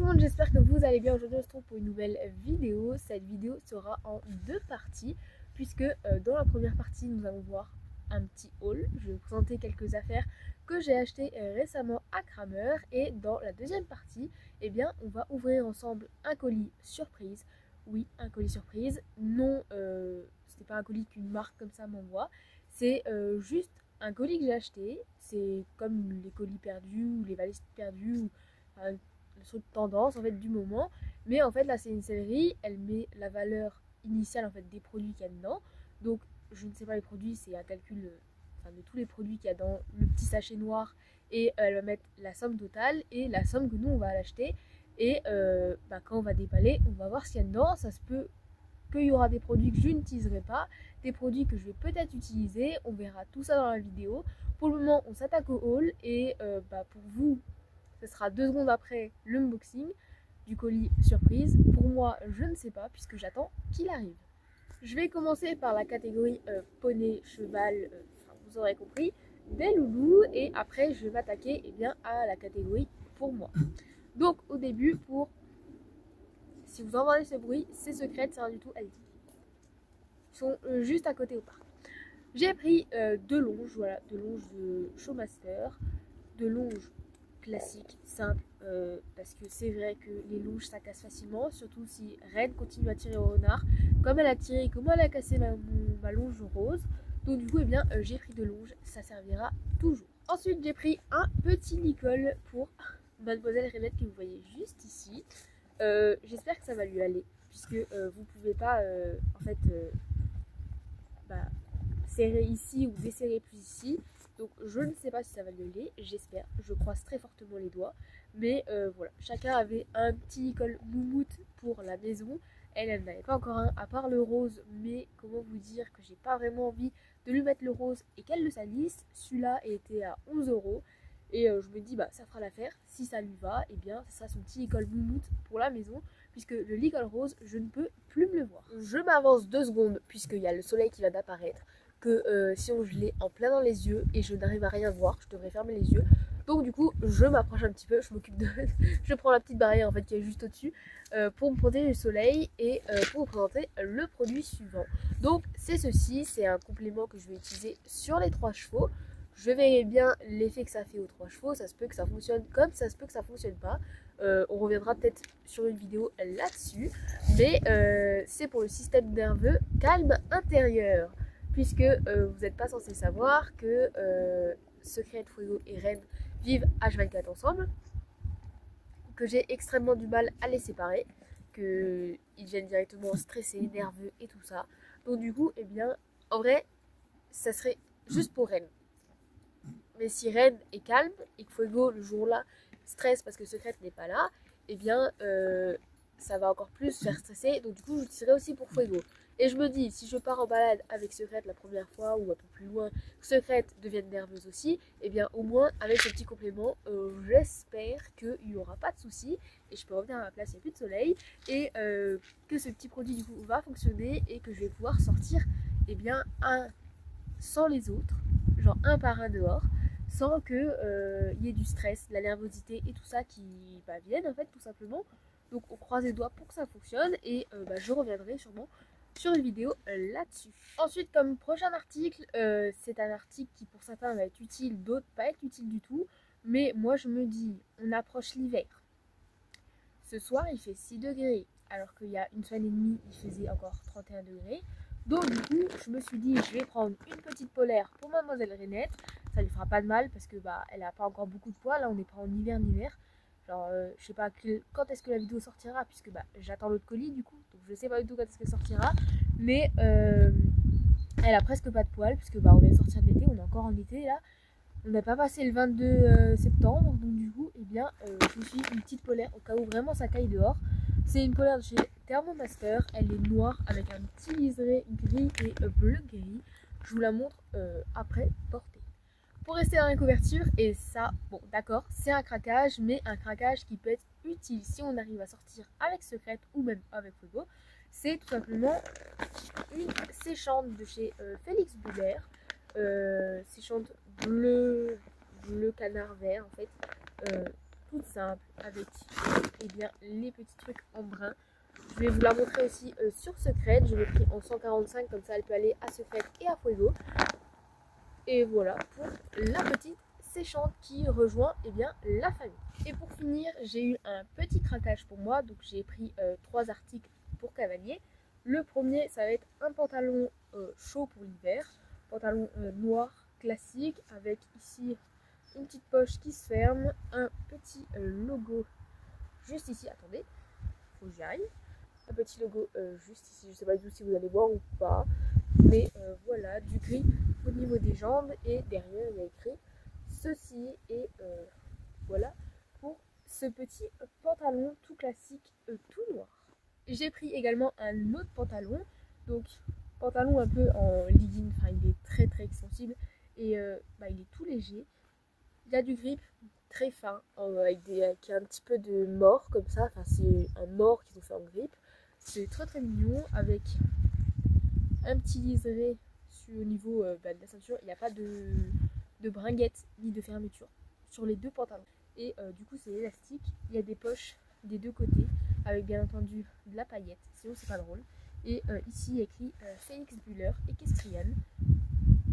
le monde, j'espère que vous allez bien. Aujourd'hui on se retrouve pour une nouvelle vidéo. Cette vidéo sera en deux parties puisque dans la première partie nous allons voir un petit haul. Je vais vous présenter quelques affaires que j'ai achetées récemment à Kramer. Et dans la deuxième partie, eh bien, on va ouvrir ensemble un colis surprise. Oui, un colis surprise. Non, c'était pas un colis qu'une marque comme ça m'envoie. C'est juste un colis que j'ai acheté. C'est comme les colis perdus ou les valises perdues ou le truc tendance en fait du moment. Mais en fait là c'est une sellerie, elle met la valeur initiale en fait des produits qu'il y a dedans. Donc je ne sais pas les produits, c'est un calcul de tous les produits qu'il y a dans le petit sachet noir. Et elle va mettre la somme totale et la somme que nous on va l'acheter. Et quand on va déballer, on va voir ce qu'il y a dedans. Ça se peut qu'il y aura des produits que je n'utiliserai pas, des produits que je vais peut-être utiliser. On verra tout ça dans la vidéo. Pour le moment, on s'attaque au haul et pour vous, ce sera 2 secondes après l'unboxing du colis surprise. Pour moi, je ne sais pas puisque j'attends qu'il arrive. Je vais commencer par la catégorie poney, cheval, vous aurez compris, des loulous. Et après, je vais m'attaquer à la catégorie pour moi. Donc au début, si vous entendez ce bruit, c'est secret, c'est rien du tout, allez-y. Ils sont juste à côté au parc. J'ai pris deux longes, voilà, deux longes de Showmaster, deux longes classiques, simples, parce que c'est vrai que les longes ça casse facilement, surtout si Ren continue à tirer au renard, comme elle a tiré et que moi elle a cassé ma longe rose. Donc du coup, j'ai pris deux longes, ça servira toujours. Ensuite, j'ai pris un petit licol pour Mademoiselle Renette que vous voyez juste ici. J'espère que ça va lui aller, puisque vous pouvez pas serrer ici ou desserrer plus ici. Donc je ne sais pas si ça va lui aller, j'espère, je croise très fortement les doigts. Mais voilà, chacun avait un petit licol moumoute pour la maison. Elle n'avait pas encore un, à part le rose, mais comment vous dire que j'ai pas vraiment envie de lui mettre le rose et qu'elle le salisse. Celui-là était à 11 €. Et je me dis, ça fera l'affaire. Si ça lui va, ça sera son petit licol moumoute pour la maison. Puisque le licol rose, je ne peux plus me le voir. Je m'avance 2 secondes, puisqu'il y a le soleil qui vient d'apparaître. Que si on je l'ai en plein dans les yeux et je n'arrive à rien voir, je devrais fermer les yeux. Donc du coup, je m'approche un petit peu, je m'occupe de... je prends la petite barrière en fait qui est juste au-dessus pour me protéger du soleil et pour vous présenter le produit suivant. Donc c'est ceci, c'est un complément que je vais utiliser sur les 3 chevaux. Je verrai bien l'effet que ça fait aux 3 chevaux, ça se peut que ça fonctionne comme ça se peut que ça fonctionne pas. On reviendra peut-être sur une vidéo là-dessus. Mais c'est pour le système nerveux calme intérieur. Puisque vous n'êtes pas censé savoir que Secret, Fuego et Ren vivent H24 ensemble. Que j'ai extrêmement du mal à les séparer. Qu'ils deviennent directement stressés, nerveux et tout ça. Donc du coup, en vrai, ça serait juste pour Ren. Mais si Ren est calme et que Fuego, le jour-là, stresse parce que Secret n'est pas là, ça va encore plus faire stresser. Donc du coup, je tirerai aussi pour Fuego. Et je me dis, si je pars en balade avec Secret la première fois ou un peu plus loin, que Secret devienne nerveuse aussi, au moins avec ce petit complément, j'espère qu'il n'y aura pas de soucis et je peux revenir à ma place, il n'y a plus de soleil et que ce petit produit du coup va fonctionner et que je vais pouvoir sortir un sans les autres, genre un par un dehors, sans que y ait du stress, de la nervosité et tout ça qui vienne en fait tout simplement. Donc on croise les doigts pour que ça fonctionne et je reviendrai sûrement sur une vidéo là-dessus. Ensuite, comme prochain article, c'est un article qui pour certains va être utile, d'autres pas être utile du tout. Mais moi je me dis, on approche l'hiver. Ce soir il fait 6 degrés, alors qu'il y a une semaine et demie il faisait encore 31 degrés. Donc du coup je me suis dit, je vais prendre une petite polaire pour Mademoiselle Renette. Ça lui fera pas de mal parce que elle a pas encore beaucoup de poids. Là on n'est pas en hiver. Genre, je sais pas quand est-ce que la vidéo sortira, puisque j'attends l'autre colis du coup, donc je sais pas du tout quand est-ce qu'elle sortira. Mais elle a presque pas de poils, puisque on vient de sortir de l'été, on est encore en été là. On n'a pas passé le 22 septembre, donc du coup, je me suis dit une petite polaire au cas où vraiment ça caille dehors. C'est une polaire de chez Thermomaster, elle est noire avec un petit liseré gris et bleu-gris. Je vous la montre après portée. Pour rester dans les couvertures, et ça, bon d'accord, c'est un craquage, mais un craquage qui peut être utile si on arrive à sortir avec Secret ou même avec Fuego. C'est tout simplement une séchante de chez Félix Buller, séchante bleu canard vert en fait, toute simple avec eh bien, les petits trucs en brun. Je vais vous la montrer aussi sur Secret. Je l'ai pris en 145, comme ça elle peut aller à Secret et à Fuego. Et voilà pour la petite séchante qui rejoint eh bien, la famille. Et pour finir, j'ai eu un petit craquage pour moi. Donc j'ai pris 3 articles pour cavalier. Le premier, ça va être un pantalon chaud pour l'hiver. Pantalon noir classique avec ici une petite poche qui se ferme. Un petit logo juste ici. Attendez, faut que j'y aille. Un petit logo juste ici. Je ne sais pas du tout si vous allez voir ou pas. Mais voilà, du gris au niveau des jambes. Et derrière, il y a écrit ceci. Et voilà pour ce petit pantalon tout classique, tout noir. J'ai pris également un autre pantalon. Donc, pantalon un peu en legging. Enfin, il est très très extensible. Et il est tout léger. Il a du grip très fin. Avec un petit peu de mort comme ça. Enfin, c'est un mort qu'ils ont fait en grip. C'est très très mignon. Avec un petit liseré au niveau de la ceinture. Il n'y a pas de bringuette ni de fermeture sur les deux pantalons. Et du coup c'est élastique, il y a des poches des deux côtés avec bien entendu de la paillette, sinon c'est pas drôle. Et ici il y a écrit Félix Buller Equestrian,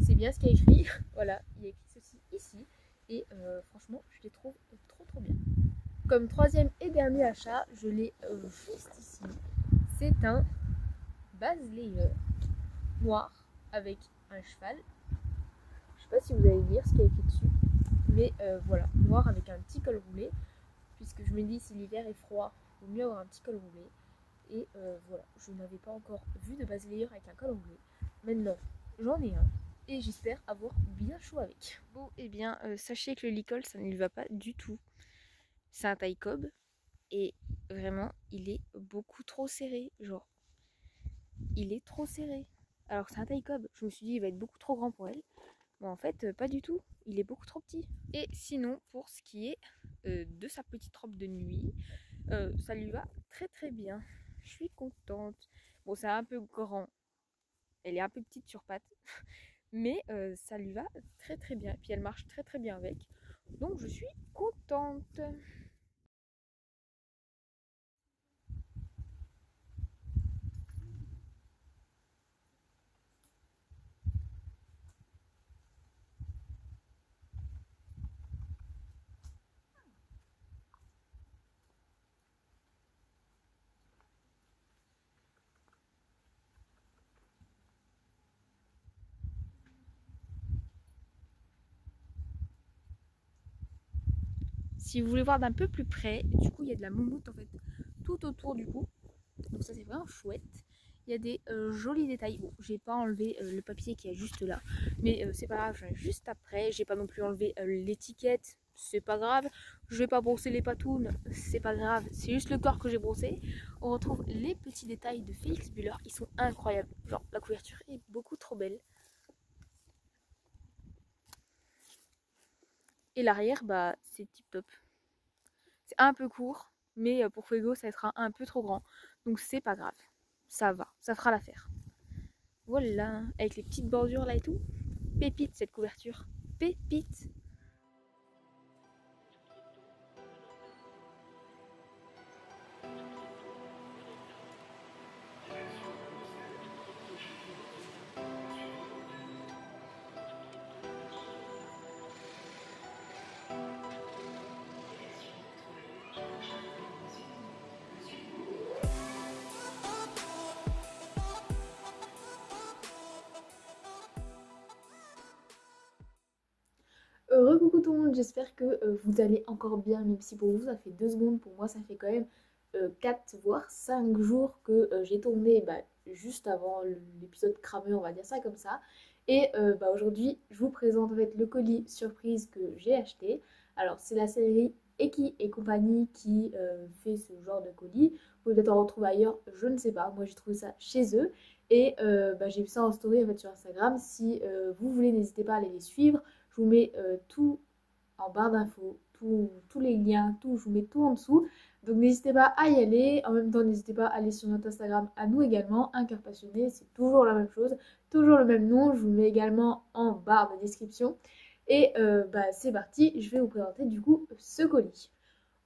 c'est bien ce qu'il y a écrit. Voilà, il y a écrit ceci ici et franchement je les trouve trop bien. Comme troisième et dernier achat, je l'ai juste ici, c'est un base layer noir avec un cheval. Je sais pas si vous allez lire ce qu'il y a écrit dessus. Mais voilà, noir avec un petit col roulé, puisque je me dis si l'hiver est froid, il vaut mieux avoir un petit col roulé. Et voilà, je n'avais pas encore vu de base layer avec un col roulé. Maintenant, j'en ai un et j'espère avoir bien chaud avec. Bon, et bien, sachez que le licol, ça ne lui va pas du tout. C'est un taille cob et vraiment, il est beaucoup trop serré. Genre, il est trop serré. Alors que c'est un taille cob, je me suis dit, il va être beaucoup trop grand pour elle. Bon, en fait, pas du tout. Il est beaucoup trop petit. Et sinon, pour ce qui est de sa petite robe de nuit, ça lui va très très bien. Je suis contente. Bon, c'est un peu grand. Elle est un peu petite sur pattes. Mais ça lui va très très bien. Et puis elle marche très très bien avec. Donc je suis contente. Si vous voulez voir d'un peu plus près, du coup il y a de la moumoute en fait tout autour du cou. Donc ça c'est vraiment chouette. Il y a des jolis détails. Bon, j'ai pas enlevé le papier qui est juste là, mais c'est pas grave, j'en ai juste après. J'ai pas non plus enlevé l'étiquette, c'est pas grave. Je vais pas brosser les patounes, c'est pas grave. C'est juste le corps que j'ai brossé. On retrouve les petits détails de Félix Buller, ils sont incroyables. Genre la couverture est beaucoup trop belle. Et l'arrière, bah c'est tip top. C'est un peu court, mais pour Fuego ça sera un peu trop grand. Donc c'est pas grave, ça va, ça fera l'affaire. Voilà, avec les petites bordures là et tout. Pépite cette couverture, pépite. Recoucou tout le monde, j'espère que vous allez encore bien, même si pour vous ça fait 2 secondes, pour moi ça fait quand même 4 voire 5 jours que j'ai tourné juste avant l'épisode cramé, on va dire ça comme ça. Et aujourd'hui je vous présente en fait le colis surprise que j'ai acheté. Alors c'est la série Eki et compagnie qui fait ce genre de colis. Vous pouvez peut-être en retrouver ailleurs, je ne sais pas, moi j'ai trouvé ça chez eux. Et j'ai vu ça en story en fait sur Instagram. Si vous voulez, n'hésitez pas à aller les suivre. Je vous mets tout en barre d'infos, tous les liens, tout, je vous mets tout en dessous. Donc n'hésitez pas à y aller. En même temps, n'hésitez pas à aller sur notre Instagram à nous également, Un Cœur Passionné, c'est toujours la même chose, toujours le même nom. Je vous mets également en barre de description. Et c'est parti, je vais vous présenter du coup ce colis.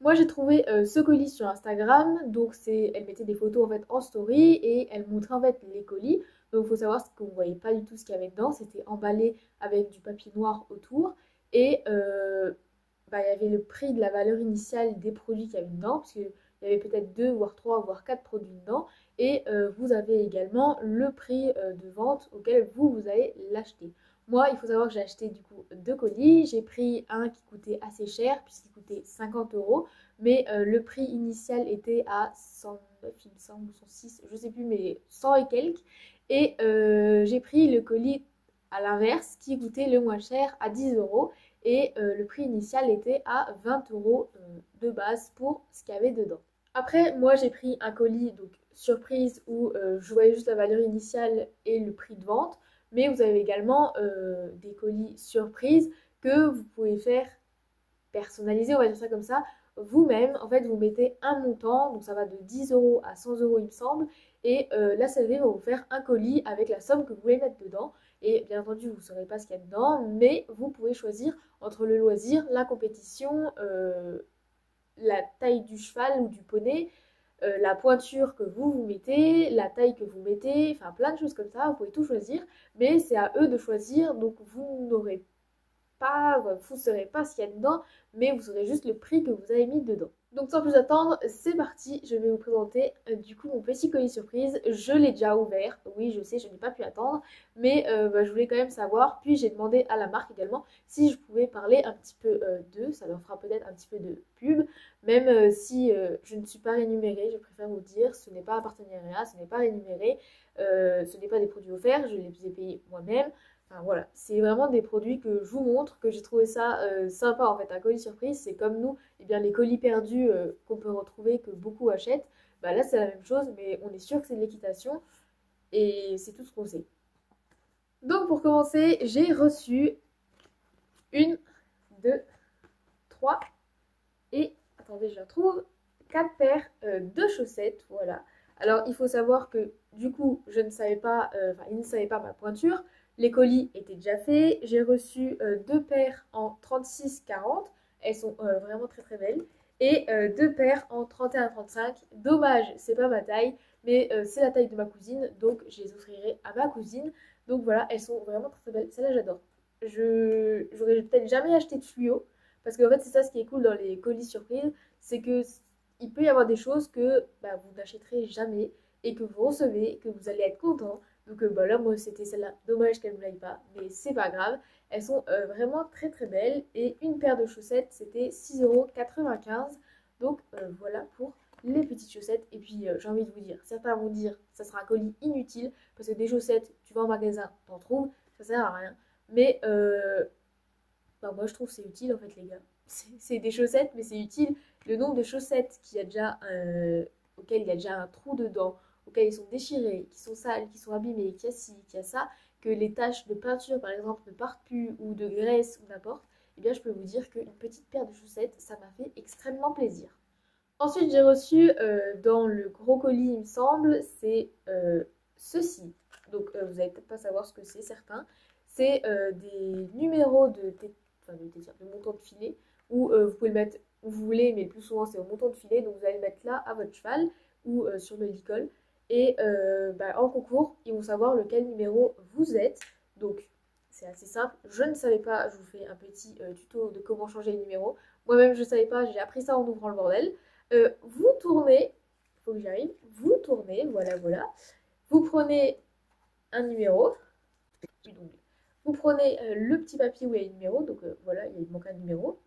Moi j'ai trouvé ce colis sur Instagram, donc elle mettait des photos en fait en story et elle montrait en fait les colis. Donc il faut savoir qu'on ne voyait pas du tout ce qu'il y avait dedans, c'était emballé avec du papier noir autour et bah, il y avait le prix de la valeur initiale des produits qu'il y avait dedans, parce qu'il y avait peut-être 2, voire 3, voire 4 produits dedans. Et vous avez également le prix de vente auquel vous allez l'acheter. Moi, il faut savoir que j'ai acheté du coup 2 colis. J'ai pris un qui coûtait assez cher, puisqu'il coûtait 50 euros. Mais le prix initial était à 109, il me semble, ou 106, je sais plus, mais 100 et quelques. Et j'ai pris le colis à l'inverse, qui coûtait le moins cher à 10 euros. Et le prix initial était à 20 euros de base pour ce qu'il y avait dedans. Après, moi j'ai pris un colis donc surprise où je voyais juste la valeur initiale et le prix de vente, mais vous avez également des colis surprise que vous pouvez faire personnaliser, on va dire ça comme ça, vous-même. En fait, vous mettez un montant, donc ça va de 10 euros à 100 euros, il me semble, et la sellerie va vous faire un colis avec la somme que vous voulez mettre dedans. Et bien entendu, vous ne saurez pas ce qu'il y a dedans, mais vous pouvez choisir entre le loisir, la compétition, la taille du cheval ou du poney, la pointure que vous mettez, la taille que vous mettez, enfin plein de choses comme ça, vous pouvez tout choisir, mais c'est à eux de choisir, donc vous n'aurez pas, vous ne saurez pas ce qu'il y a dedans, mais vous saurez juste le prix que vous avez mis dedans. Donc sans plus attendre, c'est parti, je vais vous présenter du coup mon petit colis surprise. Je l'ai déjà ouvert, oui je sais, je n'ai pas pu attendre, mais je voulais quand même savoir, puis j'ai demandé à la marque également si je pouvais parler un petit peu d'eux, ça leur fera peut-être un petit peu de pub, même si je ne suis pas rémunérée, je préfère vous dire, ce n'est pas un partenariat, ce n'est pas rémunéré, ce n'est pas des produits offerts, je les ai payés moi-même. Enfin, voilà, c'est vraiment des produits que je vous montre, que j'ai trouvé ça sympa en fait. Un colis surprise, c'est comme nous, eh bien, les colis perdus qu'on peut retrouver, que beaucoup achètent. Bah, là, c'est la même chose, mais on est sûr que c'est de l'équitation et c'est tout ce qu'on sait. Donc, pour commencer, j'ai reçu une, deux, trois et, attendez, je la trouve, 4 paires de chaussettes. Voilà. Alors, il faut savoir que du coup, je ne savais pas, enfin, ils ne savaient pas ma pointure. Les colis étaient déjà faits. J'ai reçu 2 paires en 36-40. Elles sont vraiment très très belles. Et 2 paires en 31-35. Dommage, c'est pas ma taille, mais c'est la taille de ma cousine. Donc je les offrirai à ma cousine. Donc voilà, elles sont vraiment très très belles. Celle-là, j'adore. J'aurais peut-être jamais acheté de fluo. Parce qu'en fait, c'est ça ce qui est cool dans les colis surprises. C'est que il peut y avoir des choses que bah, vous n'achèterez jamais et que vous recevez, que vous allez être content. Donc bah, là, moi, c'était celle-là. Dommage qu'elle ne me l'aille pas, mais c'est pas grave. Elles sont vraiment très très belles. Et une paire de chaussettes, c'était 6,95 €. Donc voilà pour les petites chaussettes. Et puis j'ai envie de vous dire, certains vont dire ça sera un colis inutile parce que des chaussettes, tu vas en magasin, t'en trouves, ça sert à rien. Mais bah, moi je trouve c'est utile en fait les gars. C'est des chaussettes mais c'est utile. Le nombre de chaussettes qu'il y a déjà, auxquelles il y a déjà un trou dedans, auxquelles ils sont déchirés, qui sont sales, qui sont abîmés, qu'il y a ci, qu'il y a ça, que les taches de peinture par exemple ne partent plus ou de graisse ou n'importe, eh bien je peux vous dire qu'une petite paire de chaussettes ça m'a fait extrêmement plaisir. Ensuite j'ai reçu dans le gros colis il me semble, c'est ceci. Donc vous n'allez peut-être pas savoir ce que c'est certains. C'est des numéros de montant de filet où vous pouvez le mettre où vous voulez, mais le plus souvent c'est au montant de filet. Donc vous allez le mettre là à votre cheval ou sur le licol. Et bah, en concours, ils vont savoir lequel numéro vous êtes. Donc c'est assez simple. Je ne savais pas, je vous fais un petit tuto de comment changer les numéros. Moi-même je ne savais pas, j'ai appris ça en ouvrant le bordel. Vous tournez, il faut que j'y arrive, vous tournez, voilà, voilà. Vous prenez un numéro, vous prenez le petit papier où il y a le numéro, donc voilà, il manque un numéro.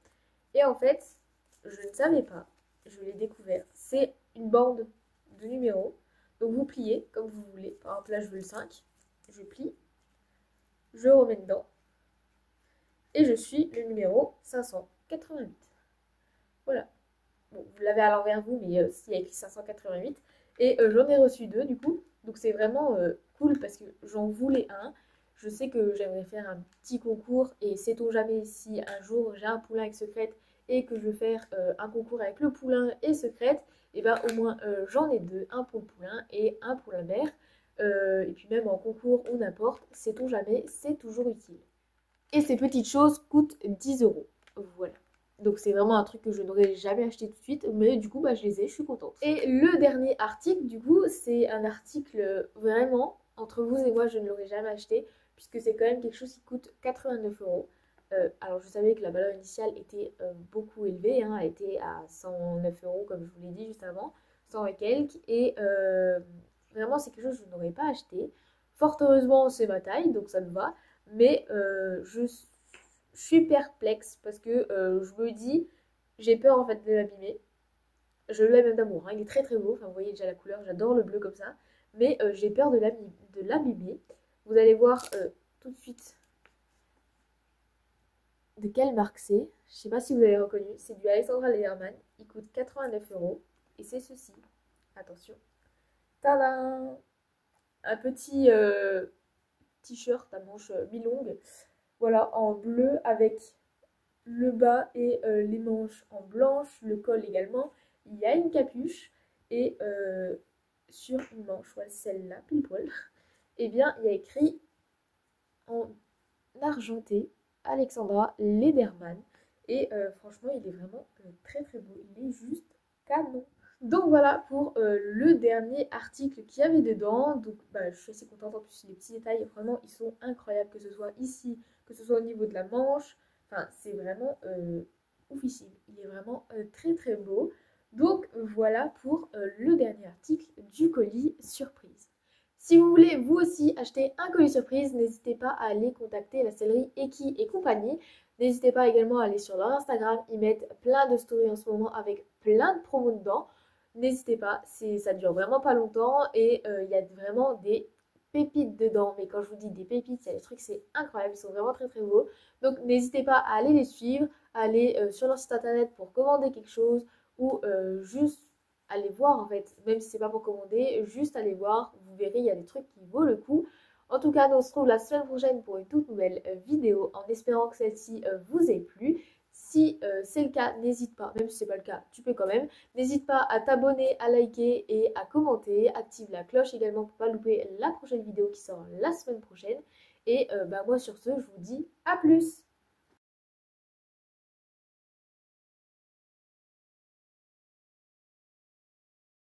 Et en fait, je ne savais pas, je l'ai découvert, c'est une bande de numéros. Donc vous pliez comme vous voulez. Par exemple, là je veux le 5, je plie, je remets dedans, et je suis le numéro 588. Voilà. Bon, vous l'avez à l'envers vous, mais il y a écrit 588. Et j'en ai reçu 2 du coup. Donc c'est vraiment cool parce que j'en voulais un. Je sais que j'aimerais faire un petit concours et sait-on jamais si un jour j'ai un poulain avec secrète et que je veux faire un concours avec le poulain et secrète, et bien au moins j'en ai 2, un pour le poulain et un pour la mère. Et puis même en concours ou n'importe, sait-on jamais, c'est toujours utile. Et ces petites choses coûtent 10 €. Voilà. Donc c'est vraiment un truc que je n'aurais jamais acheté tout de suite, mais du coup bah, je les ai, je suis contente. Et le dernier article, du coup, c'est un article vraiment, entre vous et moi, je ne l'aurais jamais acheté, puisque c'est quand même quelque chose qui coûte 89 euros. Alors je savais que la valeur initiale était beaucoup élevée, hein, elle était à 109 euros comme je vous l'ai dit juste avant, 100 et quelques, et vraiment c'est quelque chose que je n'aurais pas acheté. Fort heureusement c'est ma taille, donc ça me va, mais je suis perplexe parce que je me dis, j'ai peur en fait de l'abîmer. Je l'aime même d'amour, hein, il est très très beau, enfin vous voyez déjà la couleur, j'adore le bleu comme ça, mais j'ai peur de l'abîmer. Vous allez voir tout de suite de quelle marque c'est. Je sais pas si vous avez reconnu, c'est du Alexandra Lederman, il coûte 89 euros et c'est ceci. Attention. Tadam! Un petit t-shirt à manches mi-longue, voilà, en bleu avec le bas et les manches en blanche, le col également. Il y a une capuche et sur une manche, ouais, celle-là, pile poil, et bien il y a écrit en argenté Alexandra Lederman. Et franchement, il est vraiment très très beau. Il est juste canon. Donc voilà pour le dernier article qu'il y avait dedans. Donc bah, je suis assez contente. En plus, les petits détails, vraiment, ils sont incroyables. Que ce soit ici, que ce soit au niveau de la manche. Enfin, c'est vraiment oufissime. Il est vraiment très très beau. Donc voilà pour le dernier article du colis surprise. Si vous voulez vous aussi acheter un colis surprise, n'hésitez pas à aller contacter la sellerie Eki et compagnie. N'hésitez pas également à aller sur leur Instagram, ils mettent plein de stories en ce moment avec plein de promos dedans. N'hésitez pas, ça dure vraiment pas longtemps et il y a vraiment des pépites dedans. Mais quand je vous dis des pépites, il y a des trucs, c'est incroyable, ils sont vraiment très très beaux. Donc n'hésitez pas à aller les suivre, à aller sur leur site internet pour commander quelque chose ou juste allez voir en fait, même si c'est pas pour commander, juste allez voir, vous verrez, il y a des trucs qui vaut le coup. En tout cas, nous on se retrouve la semaine prochaine pour une toute nouvelle vidéo, en espérant que celle-ci vous ait plu. Si c'est le cas, n'hésite pas, même si c'est pas le cas, tu peux quand même. N'hésite pas à t'abonner, à liker et à commenter. Active la cloche également pour pas louper la prochaine vidéo qui sort la semaine prochaine. Et bah moi sur ce, je vous dis à plus!